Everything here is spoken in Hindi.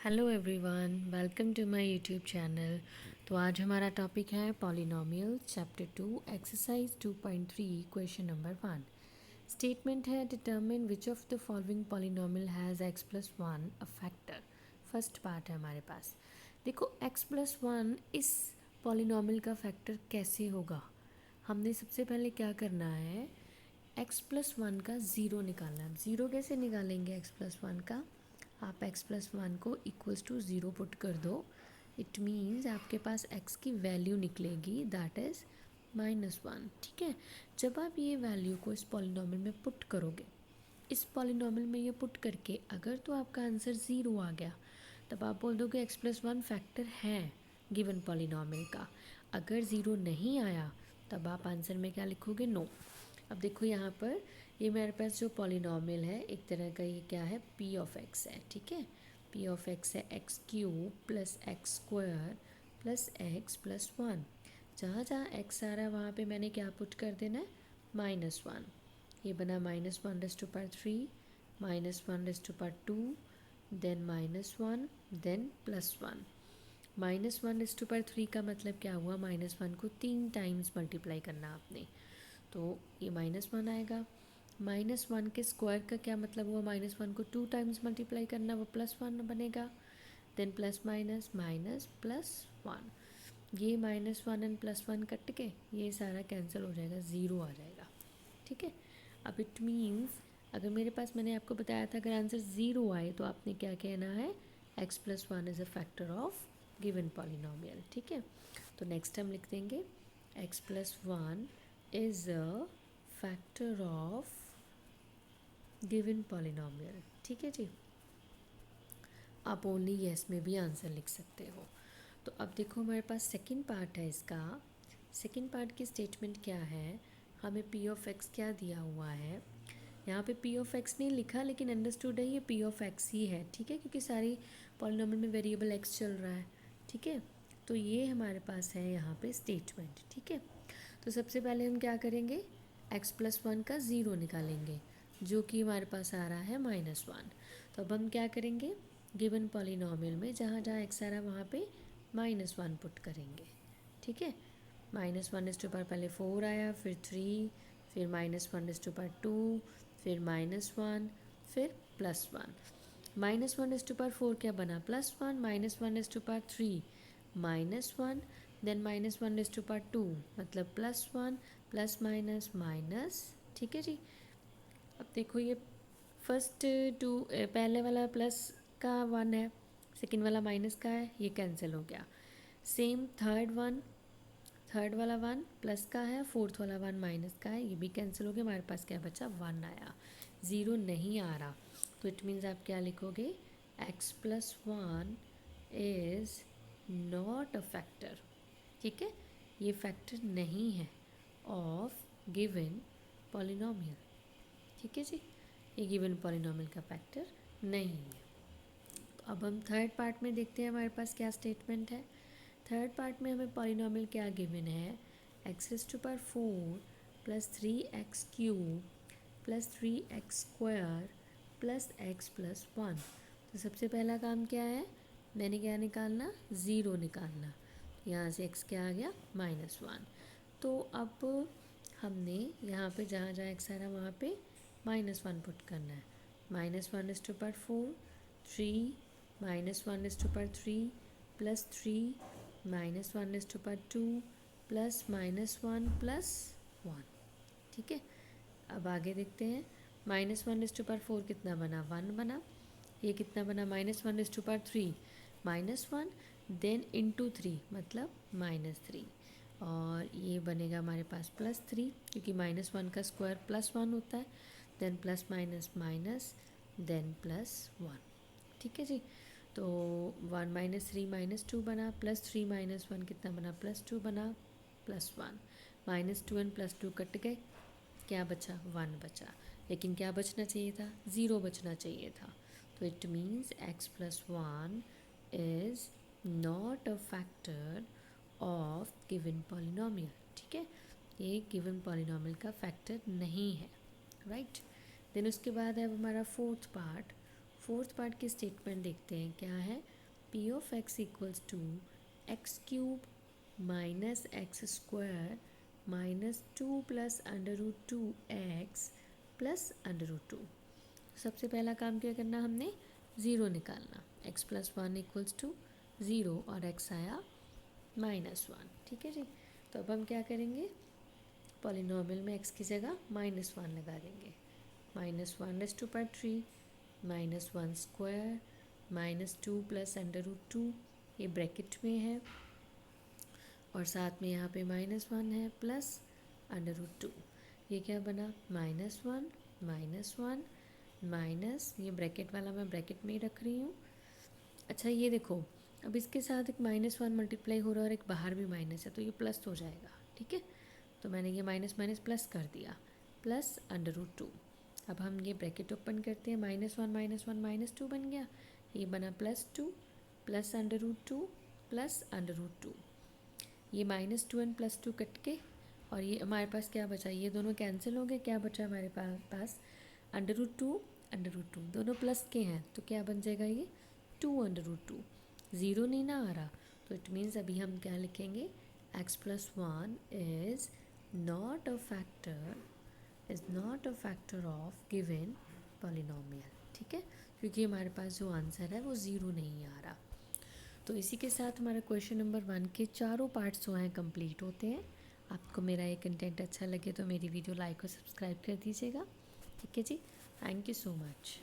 Hello everyone, welcome to my YouTube channel. तो आज हमारा टॉपिक है polynomial chapter 2 exercise 2.3 question number 1। Statement है determine which of the following polynomial has x plus one a factor. First part है हमारे पास। देखो x प्लस वन इस पॉलिनोमियल का फैक्टर कैसे होगा। हमने सबसे पहले क्या करना है, x प्लस वन का ज़ीरो निकालना है। ज़ीरो कैसे निकालेंगे x प्लस वन का, आप x प्लस वन को इक्वल्स टू ज़ीरो पुट कर दो। इट मीन्स आपके पास x की वैल्यू निकलेगी दैट इज़ -1। ठीक है, जब आप ये वैल्यू को इस पॉलिनोमियल में पुट करोगे, इस पॉलिनोमियल में ये पुट करके अगर तो आपका आंसर ज़ीरो आ गया, तब आप बोल दोगे x प्लस वन फैक्टर है गिवन पॉलिनोमियल का। अगर ज़ीरो नहीं आया तब आप आंसर में क्या लिखोगे, नो। अब देखो यहाँ पर ये मेरे पास जो पॉलिनोमियल है एक तरह का, ये क्या है, p ऑफ x है। ठीक है, p ऑफ x है x cube plus x square plus x plus one. जहाँ जहाँ x आ रहा है वहाँ पे मैंने क्या पुट कर देना है, -1। ये बना -1 raise to power 3, -1 raise to power 2, then -1, then +1। -1 raise to power 3 का मतलब क्या हुआ, -1 को 3 टाइम्स मल्टीप्लाई करना आपने, तो ये -1 आएगा। -1 के स्क्वायर का क्या मतलब हुआ, -1 को 2 टाइम्स मल्टीप्लाई करना, वो +1 बनेगा। देन प्लस माइनस माइनस +1, ये -1 एंड +1 कट के ये सारा कैंसिल हो जाएगा, ज़ीरो आ जाएगा। ठीक है, अब इट मीन्स अगर मेरे पास, मैंने आपको बताया था अगर आंसर ज़ीरो आए तो आपने क्या कहना है, x plus one is a factor of given polynomial. ठीक है, तो नेक्स्ट हम लिख देंगे x plus one is a factor of given polynomial. ठीक है जी, आप ओनली येस में भी आंसर लिख सकते हो। तो अब देखो हमारे पास सेकंड पार्ट है इसका। सेकंड पार्ट की स्टेटमेंट क्या है, हमें p ऑफ x क्या दिया हुआ है। यहाँ पे p ऑफ x नहीं लिखा लेकिन अंडरस्टूड है ये p ऑफ x ही है। ठीक है, क्योंकि सारी पॉलिनोमियल में वेरिएबल x चल रहा है। ठीक है, तो ये हमारे पास है यहाँ पे स्टेटमेंट। ठीक है, तो सबसे पहले हम क्या करेंगे, x प्लस वन का ज़ीरो निकालेंगे जो कि हमारे पास आ रहा है -1। तो अब हम क्या करेंगे, गिवन पॉलिनोमियल में जहाँ जहाँ x आ रहा है वहाँ पे -1 पुट करेंगे। ठीक है, -1 इस टू पावर पहले 4 आया, फिर 3, फिर -1 इस टू पावर 2, फिर -1, फिर +1। -1 इस टू पावर 4 क्या बना, +1, -1 इस टू पावर 3 -1, देन -1 इस टू पावर 2 मतलब +1, प्लस माइनस माइनस। ठीक है जी, अब देखो ये फर्स्ट टू, पहले वाला प्लस का 1 है, सेकंड वाला माइनस का है, ये कैंसिल हो गया। सेम थर्ड वाला 1 प्लस का है, फोर्थ वाला 1 माइनस का है, ये भी कैंसिल हो गया। हमारे पास क्या बचा, 1 आया, ज़ीरो नहीं आ रहा। तो इट मीन्स आप क्या लिखोगे, x plus one is not a factor. ठीक है, ये फैक्टर नहीं है ऑफ गिवन पॉलिनोमियल। ठीक है जी, ये गिवन पॉलिनोमियल का फैक्टर नहीं है। तो अब हम थर्ड पार्ट में देखते हैं हमारे पास क्या स्टेटमेंट है। थर्ड पार्ट में हमें पॉलिनोमियल क्या गिवन है, X raise to power 4 plus 3x cube plus 3x square plus x plus one. तो सबसे पहला काम क्या है, मैंने क्या निकालना, ज़ीरो निकालना। यहाँ से x क्या आ गया, -1। तो अब हमने यहाँ पे जहाँ जहाँ x आ रहा है वहाँ पे -1 पुट करना है। -1 इस टू पावर 4, 3, -1 इस टू पावर 3 प्लस 3, -1 इस टू पावर 2 प्लस -1 प्लस 1। ठीक है, अब आगे देखते हैं, -1 इस टू पावर 4 कितना बना, 1 बना। ये कितना बना, -1 इस टू पावर 3 -1, देन इंटू 3 मतलब -3, और ये बनेगा हमारे पास +3 क्योंकि -1 का स्क्वायर +1 होता है, then plus minus minus, then +1। ठीक है जी, तो 1 -3 -2 बना, +3 -1 कितना बना, +2 बना, +1। -2 एंड +2 कट गए, क्या बचा, 1 बचा। लेकिन क्या बचना चाहिए था, ज़ीरो बचना चाहिए था। तो it means x plus one is not a factor of given polynomial. ठीक है, ये गिवन पॉलिनोमियल का फैक्टर नहीं है, राइट। देन उसके बाद है हमारा फोर्थ फोर्थ पार्ट की स्टेटमेंट देखते हैं क्या है। P of X equals to X cube minus X square minus 2 plus under root 2 X plus under root 2। सबसे पहला काम क्या करना, हमने ज़ीरो निकालना। X plus one equals to zero और एक्स आया -1। ठीक है जी। तो अब हम क्या करेंगे, पॉलिनॉमियल में एक्स की जगह -1 लगा देंगे। -1/3 -1 स्क्वायर -2 प्लस अंडर रूट 2, ये ब्रैकेट में है और साथ में यहाँ पे -1 है प्लस अंडर रूट 2। ये क्या बना, -1 -1 माइनस, ये ब्रैकेट वाला मैं ब्रैकेट में ही रख रही हूँ। अच्छा ये देखो, अब इसके साथ एक -1 मल्टीप्लाई हो रहा है और एक बाहर भी माइनस है, तो ये प्लस हो जाएगा। ठीक है, तो मैंने ये माइनस माइनस प्लस कर दिया, प्लस अंडर रूट 2। अब हम ये ब्रैकेट ओपन करते हैं, -1 -1 -2 बन गया, ये बना +2 plus under root 2 plus under root 2। ये -2 एंड +2 कट के और ये हमारे पास क्या बचा, ये दोनों कैंसिल हो गए। क्या बचा हमारे पास अंडर रूट 2 दोनों प्लस के हैं, तो क्या बन जाएगा ये 2 अंडर रूट 2। ज़ीरो नहीं ना आ रहा, तो इट मीन्स अभी हम क्या लिखेंगे, x plus 1 is not a factor of given polynomial. ठीक है, क्योंकि हमारे पास जो आंसर है वो ज़ीरो नहीं आ रहा। तो इसी के साथ हमारा क्वेश्चन नंबर 1 के चारों पार्ट्स जो हैं कंप्लीट होते हैं। आपको मेरा ये कंटेंट अच्छा लगे तो मेरी वीडियो लाइक और सब्सक्राइब कर दीजिएगा। ठीक है जी, थैंक यू सो मच।